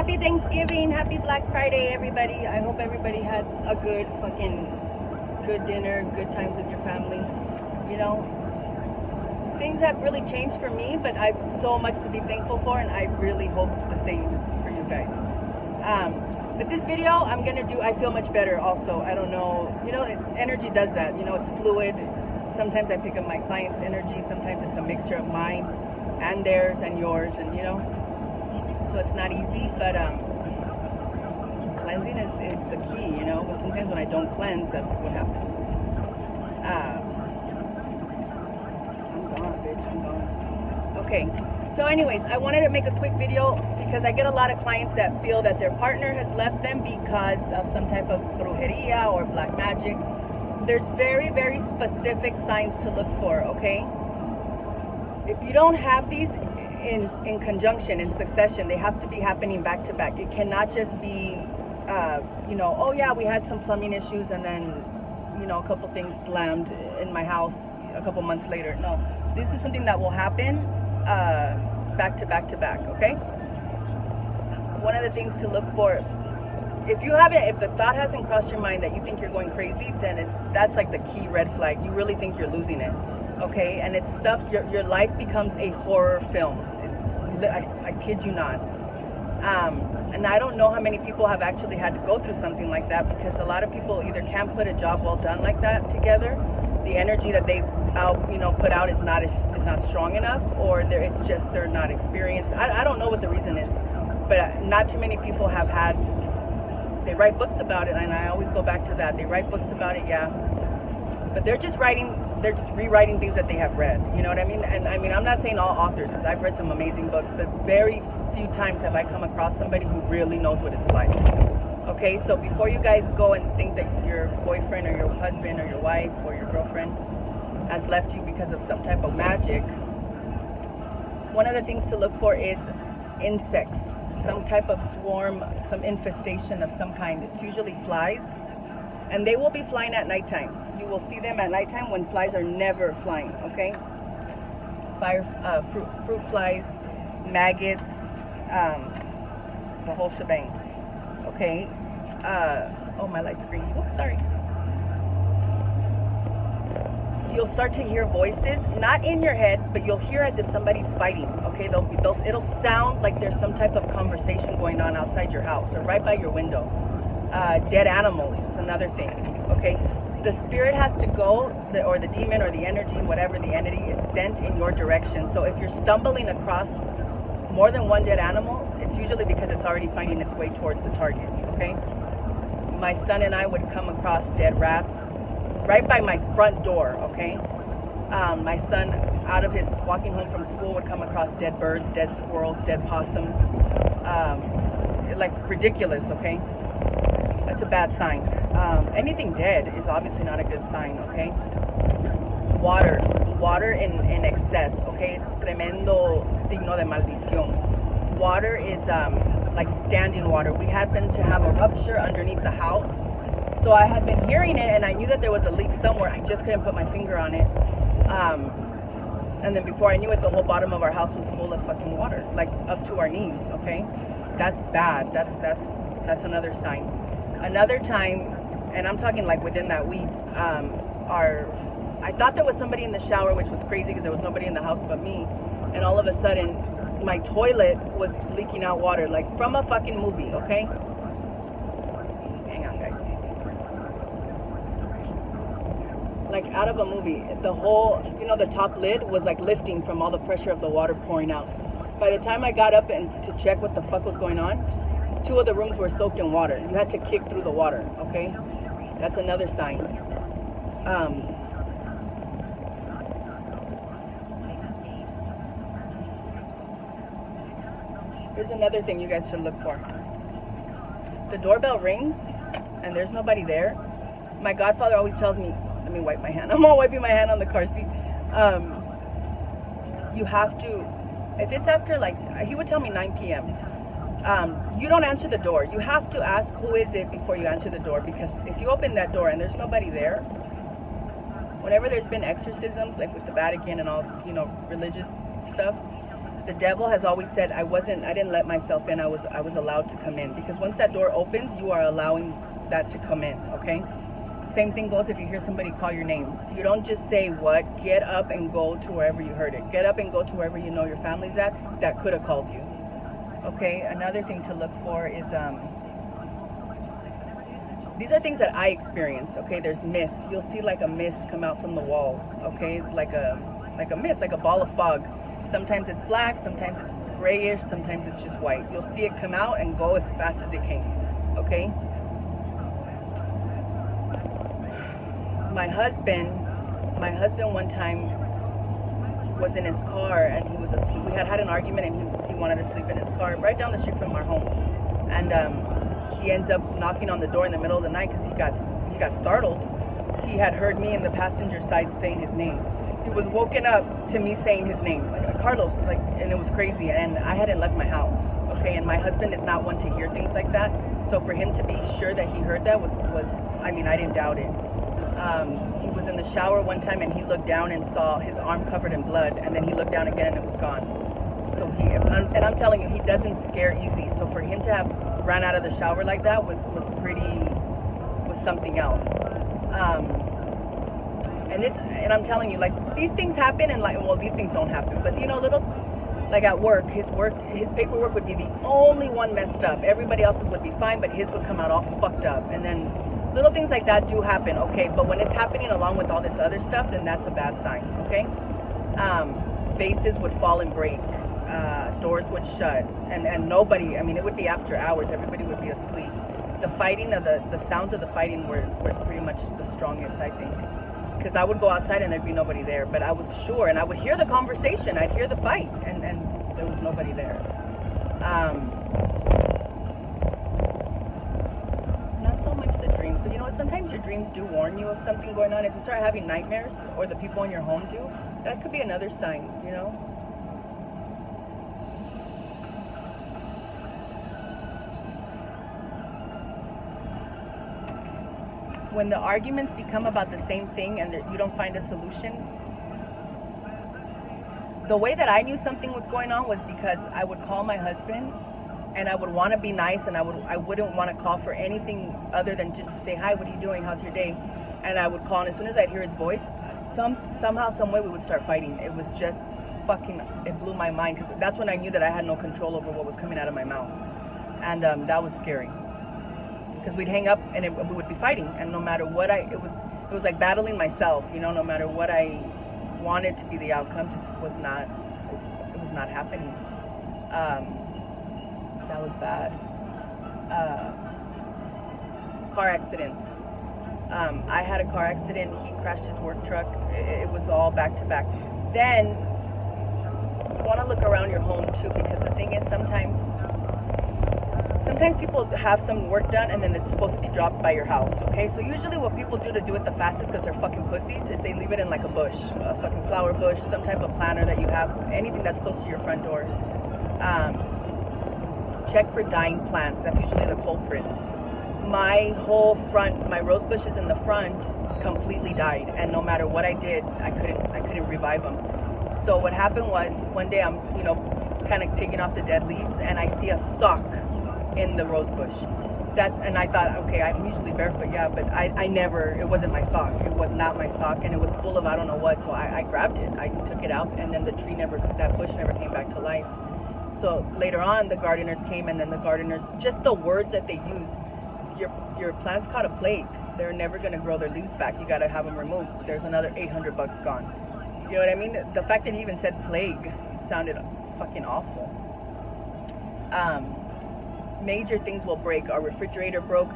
Happy Thanksgiving, happy Black Friday, everybody. I hope everybody had a good dinner, good times with your family. You know, things have really changed for me, but I've so much to be thankful for, and I really hope the same for you guys. But this video I'm gonna do, I feel much better also. I don't know, energy does that. It's fluid. Sometimes I pick up my client's energy, sometimes it's a mixture of mine and theirs and yours, and so it's not easy, but cleansing is the key, but sometimes when I don't cleanse, that's what happens. I'm gone, bitch, I'm gone. Okay, so anyways, I wanted to make a quick video because I get a lot of clients that feel that their partner has left them because of some type of brujeria or black magic. There's very, very specific signs to look for, okay? If you don't have these in conjunction, in succession, they have to be happening back to back. It cannot just be, oh yeah, we had some plumbing issues and then, a couple things slammed in my house a couple months later. No, this is something that will happen back to back to back, okay? One of the things to look for, if the thought hasn't crossed your mind that you think you're going crazy, then that's like the key red flag. You really think you're losing it, okay? And it's stuff, your life becomes a horror film. I kid you not. And I don't know how many people have actually had to go through something like that, because a lot of people either can't put a job well done like that together, the energy that they put out is not strong enough, or it's just they're not experienced. I don't know what the reason is, but not too many people have had. They write books about it, and I always go back to that. They write books about it, yeah, but they're just rewriting things that they have read. You know what I mean? And I mean, I'm not saying all authors, because I've read some amazing books, but very few times have I come across somebody who really knows what it's like. Okay, so before you guys go and think that your boyfriend or your husband or your wife or your girlfriend has left you because of some type of magic, one of the things to look for is insects, some type of swarm, some infestation of some kind. It's usually flies, and they will be flying at nighttime. You will see them at nighttime when flies are never flying, okay? Fruit flies, maggots, the whole shebang, okay? Oh, my light's green. Oops, sorry. You'll start to hear voices, not in your head, but you'll hear as if somebody's fighting, okay? It'll sound like there's some type of conversation going on outside your house or right by your window. Dead animals is another thing, okay? The spirit has to go, or the demon or the energy, whatever the entity is, sent in your direction. So if you're stumbling across more than one dead animal, it's usually because it's already finding its way towards the target, okay? My son and I would come across dead rats right by my front door, okay? My son, walking home from school, would come across dead birds, dead squirrels, dead possums, like ridiculous, okay? That's a bad sign. Anything dead is obviously not a good sign, okay? Water in excess, okay? It's tremendo signo de maldición. Water is like standing water. We happened to have a rupture underneath the house, so I had been hearing it, and I knew that there was a leak somewhere. I just couldn't put my finger on it. And then before I knew it, the whole bottom of our house was full of fucking water, like up to our knees, okay? That's bad. That's another sign. Another time, and I'm talking like within that week, I thought there was somebody in the shower, which was crazy because there was nobody in the house but me, and all of a sudden my toilet was leaking out water, like from a fucking movie, okay? Hang on, guys. Like out of a movie. The whole, the top lid was like lifting from all the pressure of the water pouring out. By the time I got up and to check what the fuck was going on, 2 of the rooms were soaked in water. You had to kick through the water, okay? That's another sign. Here's another thing you guys should look for. The doorbell rings and there's nobody there. My godfather always tells me, let me wipe my hand. I'm all wiping my hand on the car seat. You have to, if it's after he would tell me 9 p.m. You don't answer the door. You have to ask who is it before you answer the door, because if you open that door and there's nobody there, whenever there's been exorcisms, like with the Vatican and all, religious stuff, The devil has always said I didn't let myself in. I was allowed to come in, because once that door opens, you are allowing that to come in, okay? Same thing goes if you hear somebody call your name. You don't just say what, get up and go to wherever you heard it. Get up and go to wherever you know your family's at that could have called you. Okay, another thing to look for is these are things that I experienced. Okay, there's mist. You'll see like a mist come out from the walls. Okay, like a mist, like a ball of fog. Sometimes it's black, sometimes it's grayish, sometimes it's just white. You'll see it come out and go as fast as it came. Okay. My husband one time was in his car, and he was asleep. We had an argument, and he wanted to sleep in his car right down the street from our home. And he ends up knocking on the door in the middle of the night because he got startled. He had heard me in the passenger side saying his name. He was woken up to me saying his name, like Carlos, like, and it was crazy. And I hadn't left my house, okay. And my husband is not one to hear things like that. So for him to be sure that he heard that was I mean, I didn't doubt it. He was in the shower one time, and he looked down and saw his arm covered in blood, and then he looked down again and it was gone. So and I'm telling you, he doesn't scare easy. So for him to have ran out of the shower like that was something else. And I'm telling you, like, these things happen, and like, well, these things don't happen, but you know, little, like at work, his paperwork would be the only one messed up. Everybody else's would be fine, but his would come out all fucked up. And then little things like that do happen, okay? But when it's happening along with all this other stuff, then that's a bad sign, okay? Vases would fall and break. Doors would shut. And nobody, I mean, it would be after hours. Everybody would be asleep. The fighting, the sounds of the fighting were pretty much the strongest, I think. Because I would go outside and there'd be nobody there. But I was sure, and I would hear the conversation. I'd hear the fight, and there was nobody there. But you know what, sometimes your dreams do warn you of something going on. If you start having nightmares, or the people in your home do, that could be another sign, you know. When the arguments become about the same thing and you don't find a solution, the way that I knew something was going on was because I would call my husband, and I would want to be nice, and I wouldn't want to call for anything other than just to say, hi, what are you doing? How's your day? And I would call, and as soon as I'd hear his voice, somehow, some way, we would start fighting. It was just fucking, it blew my mind, because that's when I knew that I had no control over what was coming out of my mouth. And that was scary. Because we'd hang up, and we would be fighting, and no matter what it was like battling myself, you know, no matter what I wanted to be the outcome, it was not happening. That was bad. Car accidents. I had a car accident. He crashed his work truck. It was all back to back. Then you want to look around your home too, because the thing is, sometimes people have some work done, and then it's supposed to be dropped by your house. Okay, so usually what people do to do it the fastest, because they're fucking pussies, is they leave it in like a bush, a fucking flower bush, some type of planter that you have, anything that's close to your front door. Check for dying plants. That's usually the culprit. My whole front, my rose bushes in the front completely died, and no matter what I did, I couldn't revive them. So what happened was, one day I'm, you know, kind of taking off the dead leaves, and I see a sock in the rose bush. And I thought, okay, I'm usually barefoot, yeah, but it wasn't my sock. It was not my sock, and it was full of I don't know what. So I grabbed it, I took it out, and then that bush never came back to life. So later on, the gardeners came, and then the gardeners, just the words that they use, your plant's caught a plague. They're never going to grow their leaves back. You got to have them removed. There's another $800 gone. You know what I mean? The fact that he even said plague sounded fucking awful. Major things will break. Our refrigerator broke.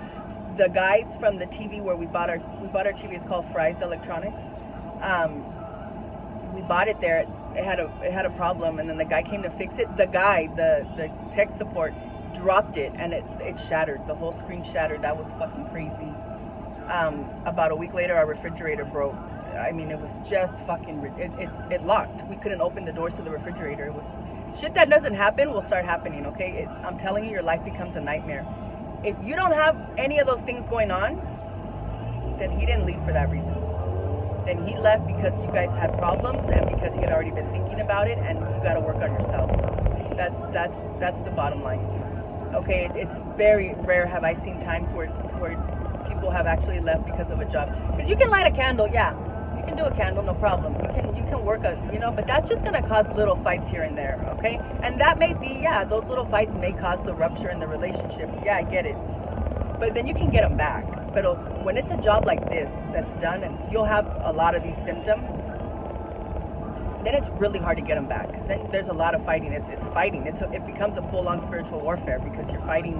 The guys from the TV where we bought our TV, it's called Fry's Electronics. We bought it there. It had a problem, and then the guy came to fix it. The guy, the tech support, dropped it, and it shattered. The whole screen shattered. That was fucking crazy. About a week later, our refrigerator broke. I mean, it was just fucking, it locked. We couldn't open the doors to the refrigerator. It was shit that doesn't happen will start happening, okay? I'm telling you, your life becomes a nightmare. If you don't have any of those things going on, then he didn't leave for that reason. Then he left because you guys had problems, and because he had already been thinking about it, and you got to work on yourself. That's the bottom line. Okay, it's very rare have I seen times where people have actually left because of a job. Because you can light a candle, yeah, you can do a candle, no problem. You can work a, you know, but that's just gonna cause little fights here and there, okay? And that may be, yeah, those little fights may cause the rupture in the relationship. Yeah, I get it. But then you can get them back. But when it's a job like this that's done, and you'll have a lot of these symptoms, then it's really hard to get them back. Then there's a lot of fighting. It's fighting. It becomes a full-on spiritual warfare because you're fighting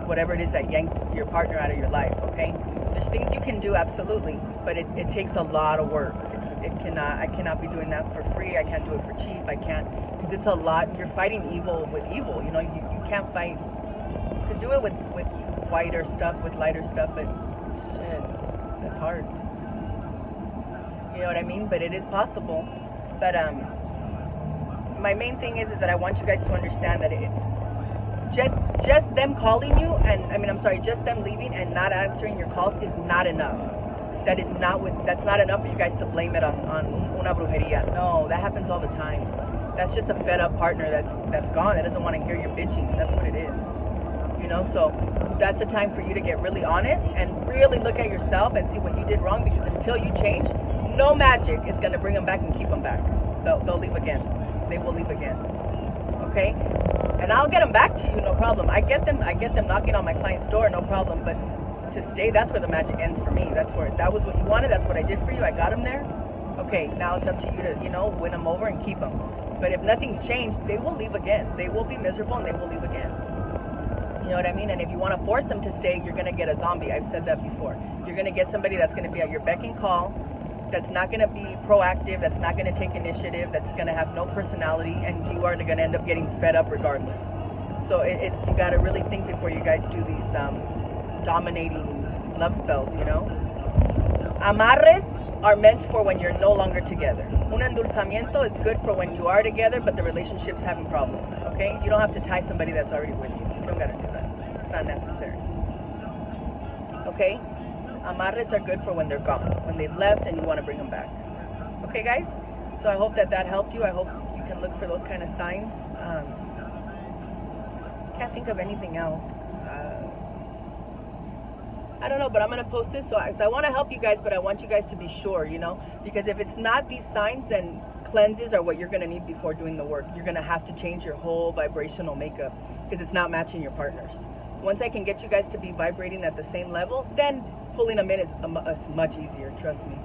whatever it is that yanked your partner out of your life. Okay, there's things you can do, absolutely, but it takes a lot of work. I cannot be doing that for free. I can't do it for cheap. I can't, because it's a lot. You're fighting evil with evil. You know, you can't fight. You can do it with whiter stuff, with lighter stuff, but shit, that's hard. You know what I mean? But it is possible. But my main thing is that I want you guys to understand that it's just them calling you, and just them leaving and not answering your calls is not enough. That's not enough for you guys to blame it on una brujeria. No, that happens all the time. That's just a fed up partner that's gone, that doesn't want to hear your bitching. That's what it is. You know, so that's a time for you to get really honest and really look at yourself and see what you did wrong, because until you change, no magic is going to bring them back and keep them back. They'll leave again. They will leave again. Okay? And I'll get them back to you, no problem. I get them knocking on my client's door, no problem. But to stay, that's where the magic ends for me. That was what you wanted. That's what I did for you. I got them there. Okay, now it's up to you to, you know, win them over and keep them. But if nothing's changed, they will leave again. They will be miserable and they will leave again. You know what I mean? And if you want to force them to stay, you're going to get a zombie. I've said that before. You're going to get somebody that's going to be at your beck and call, that's not going to be proactive, that's not going to take initiative, that's going to have no personality, and you are going to end up getting fed up regardless. So you got to really think before you guys do these dominating love spells, you know? Amarres are meant for when you're no longer together. Un endulzamiento is good for when you are together, but the relationship's having problems, okay? You don't have to tie somebody that's already with you. You don't got to do that. It's not necessary. Okay? Amarres are good for when they're gone, when they've left and you want to bring them back. Okay, guys? So I hope that helped you. I hope you can look for those kind of signs. Can't think of anything else. I don't know, but I'm going to post this. So I want to help you guys, but I want you guys to be sure, you know? Because if it's not these signs, then cleanses are what you're going to need before doing the work. You're going to have to change your whole vibrational makeup because it's not matching your partners. Once I can get you guys to be vibrating at the same level, then pulling them in is much easier, trust me.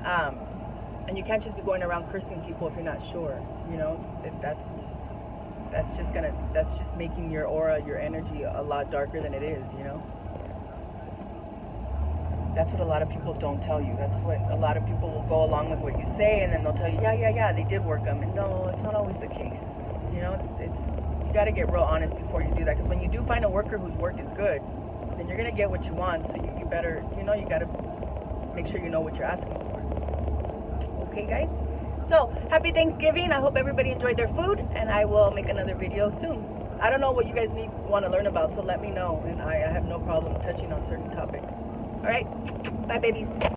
And you can't just be going around cursing people if you're not sure. You know, that's just making your aura, your energy a lot darker than it is, you know. That's what a lot of people don't tell you. That's what a lot of people will go along with what you say, and then they'll tell you, yeah, they did work them. And no, it's not always the case. You know, you got to get real honest before you do that. Because when you do find a worker whose work is good, then you're going to get what you want. So you better, you know, you got to make sure you know what you're asking for. Okay, guys? So, happy Thanksgiving. I hope everybody enjoyed their food, and I will make another video soon. I don't know what you guys want to learn about, so let me know. And I have no problem touching on certain topics. All right? Bye, babies.